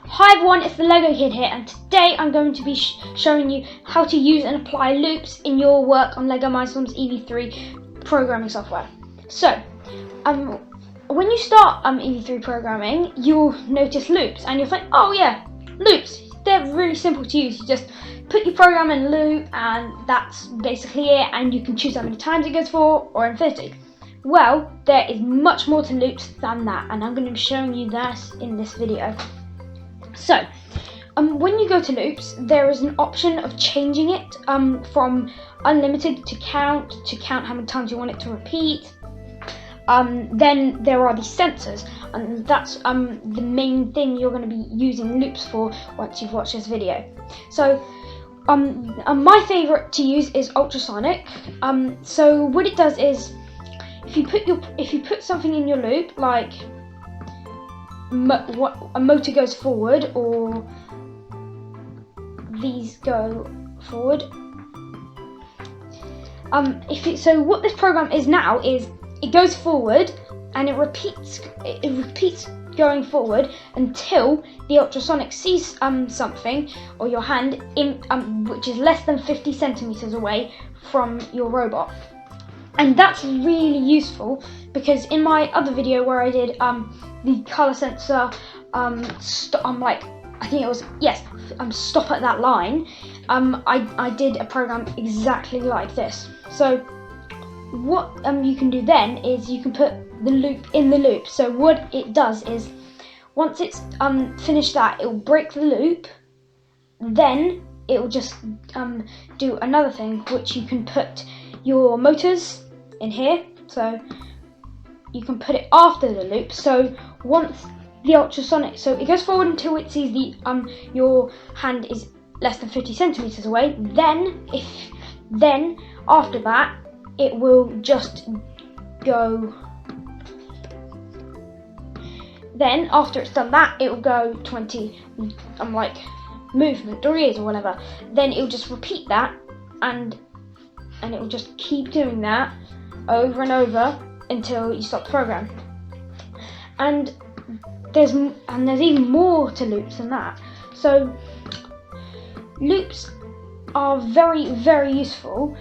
Hi everyone, it's the Lego Kid here, and today I'm going to be showing you how to use and apply loops in your work on LEGO Mindstorm's EV3 programming software. So, when you start EV3 programming, you'll notice loops, and you'll think, oh yeah, loops, they're really simple to use. You just put your program in a loop, and that's basically it, and you can choose how many times it goes for, or infinity. Well, there is much more to loops than that, and I'm going to be showing you that in this video. So, when you go to loops, there is an option of changing it from unlimited to count how many times you want it to repeat. Then there are the sensors, and that's the main thing you're going to be using loops for once you've watched this video. So, my favourite to use is ultrasonic. So what it does is, if you put something in your loop, like a motor goes forward, or these go forward. So what this program is now is it goes forward and it repeats going forward until the ultrasonic sees something, or your hand which is less than 50 centimeters away from your robot. And that's really useful because in my other video where I did the color sensor, stop at that line, I did a program exactly like this. So what you can do then is you can put the loop in the loop. So what it does is, once it's finished that, it will break the loop. Then it will just do another thing, which you can put your motors in here, so you can put it after the loop. So once the ultrasonic, so it goes forward until it sees the your hand is less than 50 centimeters away. Then after that, it will just go. Then after it's done that, it will go 20 movement degrees or whatever. Then it will just repeat that, and it will just keep doing that over and over until you stop the program. And there's even more to loops than that. So loops are very, very useful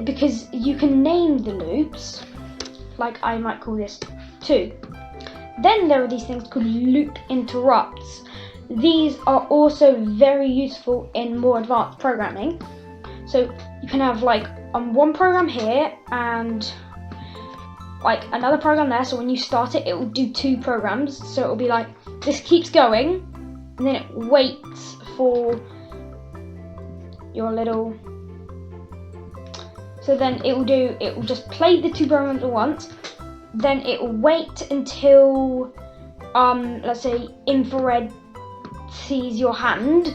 because you can name the loops, like I might call this 2. Then there are these things called loop interrupts. These are also very useful in more advanced programming. So you can have one program here and another program there. So when you start it, it will do 2 programs. So it will be like this keeps going, and then it waits for your little. So then it will just play the 2 programs at once. Then it will wait until let's say infrared sees your hand.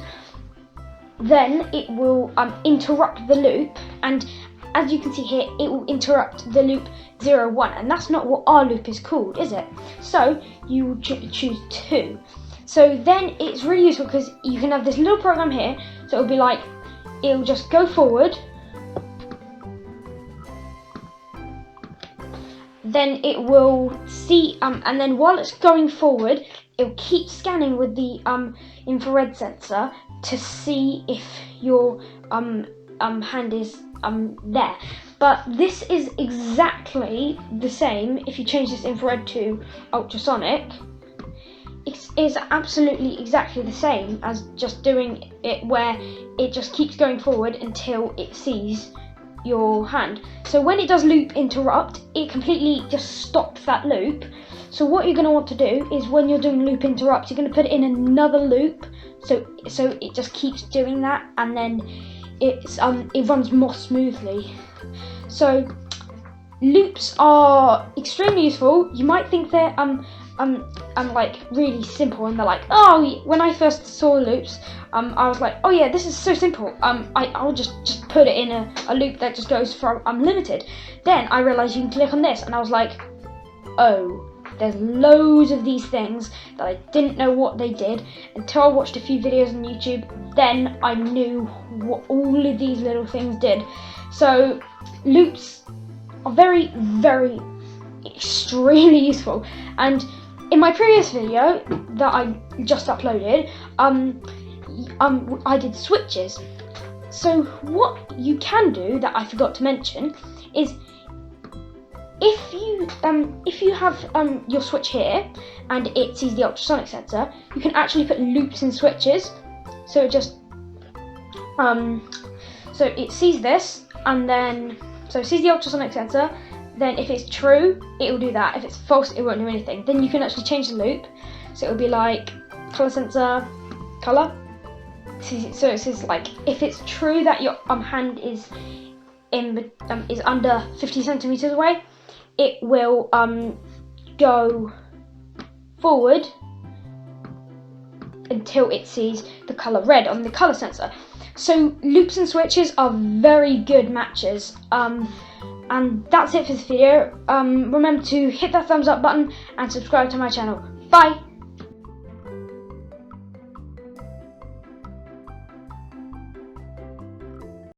Then it will interrupt the loop, and as you can see here, it will interrupt the loop 0, 1, and that's not what our loop is called, is it? So you choose 2. So then it's really useful because you can have this little program here. So it'll be like, it'll just go forward, then it will see, and then while it's going forward, it'll keep scanning with the infrared sensor to see if your hand is there. But this is exactly the same if you change this infrared to ultrasonic. It is absolutely exactly the same as just doing it where it just keeps going forward until it sees your hand. So when it does loop interrupt, it completely just stops that loop. So what you're going to want to do is, when you're doing loop interrupt, you're going to put it in another loop, so it just keeps doing that, and then it runs more smoothly. So loops are extremely useful. You might think they're really simple, and they're like, oh, when I first saw loops, I was like, oh yeah, this is so simple. I'll just put it in a loop that just goes from unlimited. Then I realized you can click on this, and I was like, oh, there's loads of these things that I didn't know what they did until I watched a few videos on YouTube. Then I knew what all of these little things did. So loops are very, very extremely useful, and in my previous video that I just uploaded, I did switches. So what you can do that I forgot to mention is if you have your switch here and it sees the ultrasonic sensor, you can actually put loops in switches. So it just so it sees this, and then so it sees the ultrasonic sensor. Then if it's true, it will do that. If it's false, it won't do anything. Then you can actually change the loop. So it will be like color sensor, color. So it says like if it's true that your hand is is under 50 centimeters away, it will go forward until it sees the color red on the color sensor. So loops and switches are very good matches. And that's it for this video. Remember to hit that thumbs up button and subscribe to my channel. Bye!